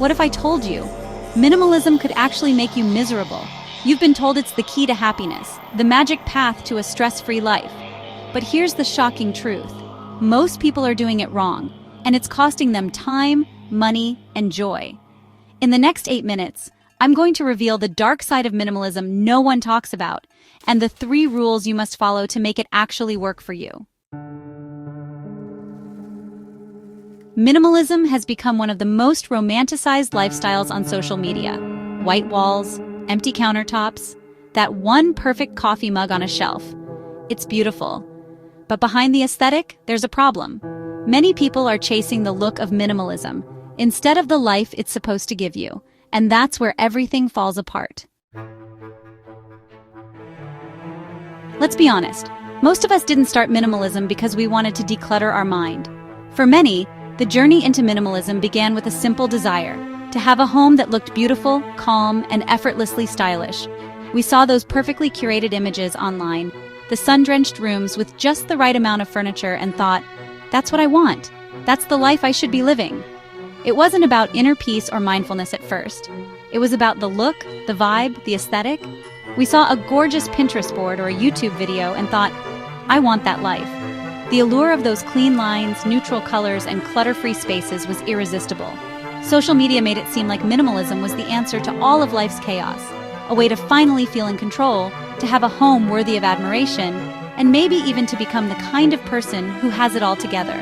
What if I told you? Minimalism could actually make you miserable. You've been told it's the key to happiness, the magic path to a stress-free life. But here's the shocking truth. Most people are doing it wrong, and it's costing them time, money, and joy. In the next 8 minutes, I'm going to reveal the dark side of minimalism no one talks about, and the 3 rules you must follow to make it actually work for you. Minimalism has become one of the most romanticized lifestyles on social media. White walls, empty countertops, that one perfect coffee mug on a shelf. It's beautiful. But behind the aesthetic, there's a problem. Many people are chasing the look of minimalism instead of the life it's supposed to give you, and that's where everything falls apart. Let's be honest, most of us didn't start minimalism because we wanted to declutter our mind. For many, the journey into minimalism began with a simple desire, to have a home that looked beautiful, calm, and effortlessly stylish. We saw those perfectly curated images online, the sun-drenched rooms with just the right amount of furniture, and thought, that's what I want. That's the life I should be living. It wasn't about inner peace or mindfulness at first. It was about the look, the vibe, the aesthetic. We saw a gorgeous Pinterest board or a YouTube video and thought, I want that life. The allure of those clean lines, neutral colors, and clutter-free spaces was irresistible. Social media made it seem like minimalism was the answer to all of life's chaos, a way to finally feel in control, to have a home worthy of admiration, and maybe even to become the kind of person who has it all together.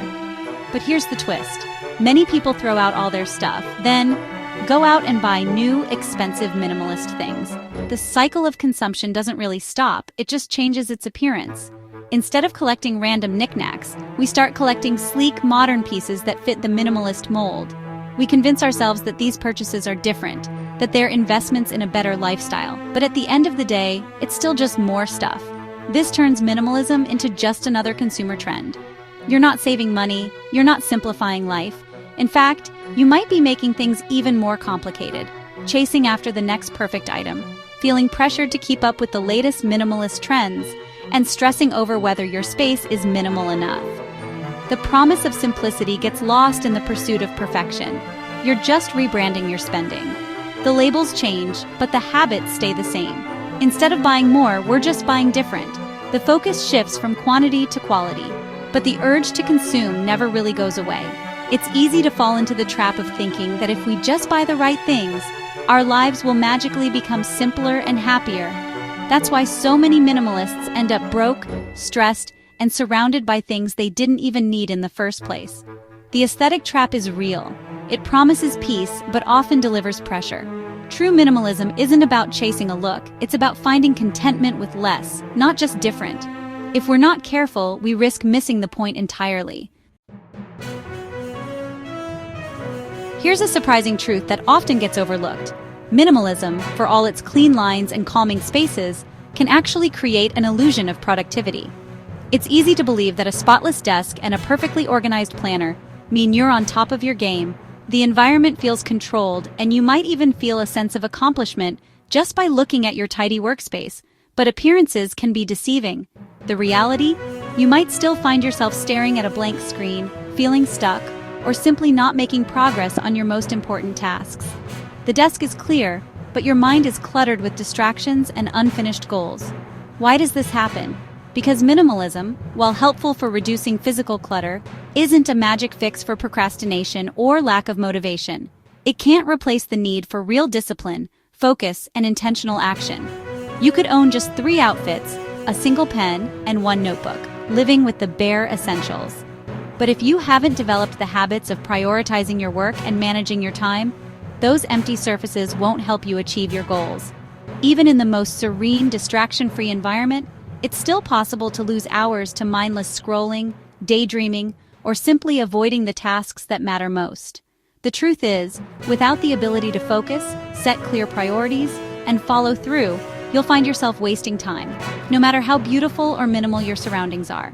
But here's the twist. Many people throw out all their stuff, then go out and buy new, expensive minimalist things. The cycle of consumption doesn't really stop, it just changes its appearance. Instead of collecting random knickknacks, we start collecting sleek, modern pieces that fit the minimalist mold. We convince ourselves that these purchases are different, that they're investments in a better lifestyle. But at the end of the day, it's still just more stuff. This turns minimalism into just another consumer trend. You're not saving money, you're not simplifying life. In fact, you might be making things even more complicated, chasing after the next perfect item, feeling pressured to keep up with the latest minimalist trends, and stressing over whether your space is minimal enough. The promise of simplicity gets lost in the pursuit of perfection. You're just rebranding your spending. The labels change, but the habits stay the same. Instead of buying more, we're just buying different. The focus shifts from quantity to quality, but the urge to consume never really goes away. It's easy to fall into the trap of thinking that if we just buy the right things, our lives will magically become simpler and happier. That's why so many minimalists end up broke, stressed, and surrounded by things they didn't even need in the first place. The aesthetic trap is real. It promises peace, but often delivers pressure. True minimalism isn't about chasing a look, it's about finding contentment with less, not just different. If we're not careful, we risk missing the point entirely. Here's a surprising truth that often gets overlooked. Minimalism, for all its clean lines and calming spaces, can actually create an illusion of productivity. It's easy to believe that a spotless desk and a perfectly organized planner mean you're on top of your game. The environment feels controlled, and you might even feel a sense of accomplishment just by looking at your tidy workspace. But appearances can be deceiving. The reality? You might still find yourself staring at a blank screen, feeling stuck, or simply not making progress on your most important tasks. The desk is clear, but your mind is cluttered with distractions and unfinished goals. Why does this happen? Because minimalism, while helpful for reducing physical clutter, isn't a magic fix for procrastination or lack of motivation. It can't replace the need for real discipline, focus, and intentional action. You could own just 3 outfits, a single pen, and 1 notebook, living with the bare essentials. But if you haven't developed the habits of prioritizing your work and managing your time, those empty surfaces won't help you achieve your goals. Even in the most serene, distraction-free environment, it's still possible to lose hours to mindless scrolling, daydreaming, or simply avoiding the tasks that matter most. The truth is, without the ability to focus, set clear priorities, and follow through, you'll find yourself wasting time, no matter how beautiful or minimal your surroundings are.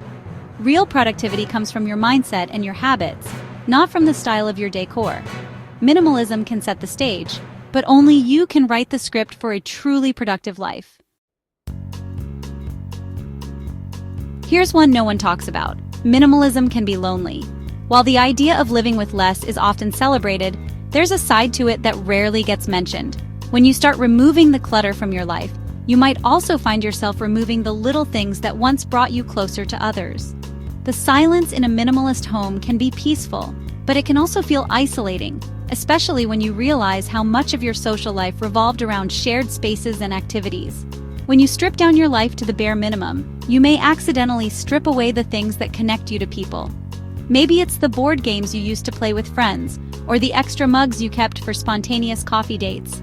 Real productivity comes from your mindset and your habits, not from the style of your decor. Minimalism can set the stage, but only you can write the script for a truly productive life. Here's one no one talks about. Minimalism can be lonely. While the idea of living with less is often celebrated, there's a side to it that rarely gets mentioned. When you start removing the clutter from your life, you might also find yourself removing the little things that once brought you closer to others. The silence in a minimalist home can be peaceful, but it can also feel isolating, especially when you realize how much of your social life revolved around shared spaces and activities. When you strip down your life to the bare minimum, you may accidentally strip away the things that connect you to people. Maybe it's the board games you used to play with friends, or the extra mugs you kept for spontaneous coffee dates.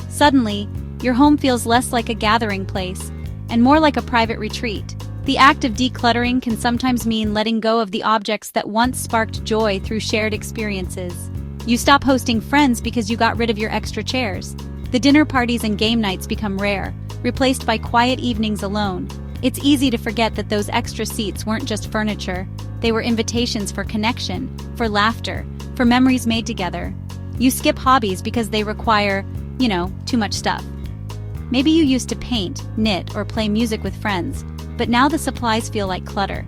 Suddenly, your home feels less like a gathering place, and more like a private retreat. The act of decluttering can sometimes mean letting go of the objects that once sparked joy through shared experiences. You stop hosting friends because you got rid of your extra chairs. The dinner parties and game nights become rare, replaced by quiet evenings alone. It's easy to forget that those extra seats weren't just furniture. They were invitations for connection, for laughter, for memories made together. You skip hobbies because they require, too much stuff. Maybe you used to paint, knit, or play music with friends, but now the supplies feel like clutter.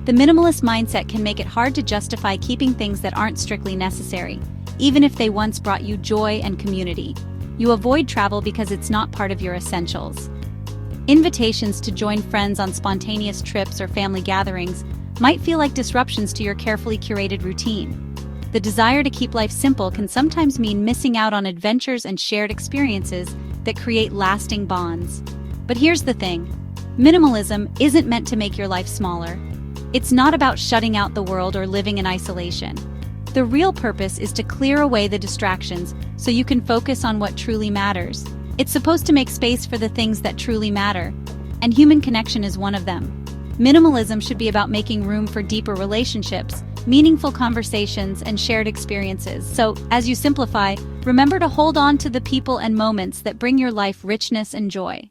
The minimalist mindset can make it hard to justify keeping things that aren't strictly necessary, even if they once brought you joy and community. You avoid travel because it's not part of your essentials. Invitations to join friends on spontaneous trips or family gatherings might feel like disruptions to your carefully curated routine. The desire to keep life simple can sometimes mean missing out on adventures and shared experiences that create lasting bonds. But here's the thing: minimalism isn't meant to make your life smaller. It's not about shutting out the world or living in isolation. The real purpose is to clear away the distractions so you can focus on what truly matters. It's supposed to make space for the things that truly matter, and human connection is one of them. Minimalism should be about making room for deeper relationships, meaningful conversations, and shared experiences. So, as you simplify, remember to hold on to the people and moments that bring your life richness and joy.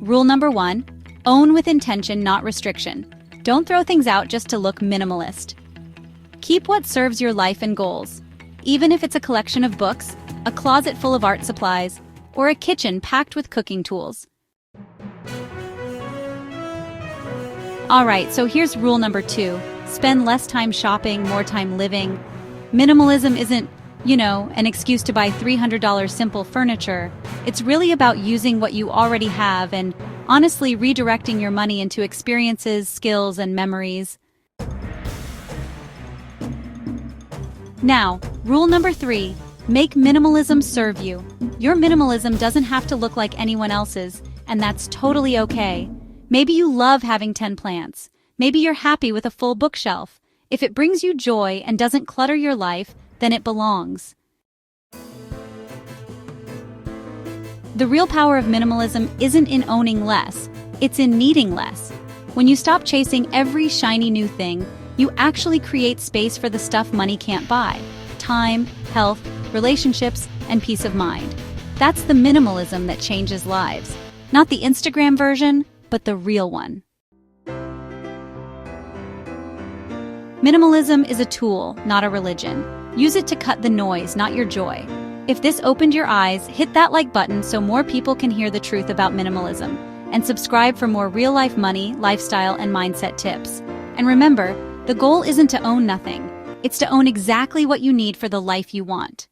Rule number 1: own with intention, not restriction. Don't throw things out just to look minimalist. Keep what serves your life and goals, even if it's a collection of books, a closet full of art supplies, or a kitchen packed with cooking tools. Alright, so here's rule number 2. Spend less time shopping, more time living. Minimalism isn't, an excuse to buy $300 simple furniture. It's really about using what you already have and, honestly, redirecting your money into experiences, skills, and memories. Now, rule number 3. Make minimalism serve you. Your minimalism doesn't have to look like anyone else's, and that's totally okay. Maybe you love having 10 plants. Maybe you're happy with a full bookshelf. If it brings you joy and doesn't clutter your life, then it belongs. The real power of minimalism isn't in owning less, it's in needing less. When you stop chasing every shiny new thing, you actually create space for the stuff money can't buy: time, health, relationships, and peace of mind. That's the minimalism that changes lives. Not the Instagram version, but the real one. Minimalism is a tool, not a religion. Use it to cut the noise, not your joy. If this opened your eyes, hit that like button so more people can hear the truth about minimalism, and subscribe for more real-life money, lifestyle, and mindset tips. And remember, the goal isn't to own nothing. It's to own exactly what you need for the life you want.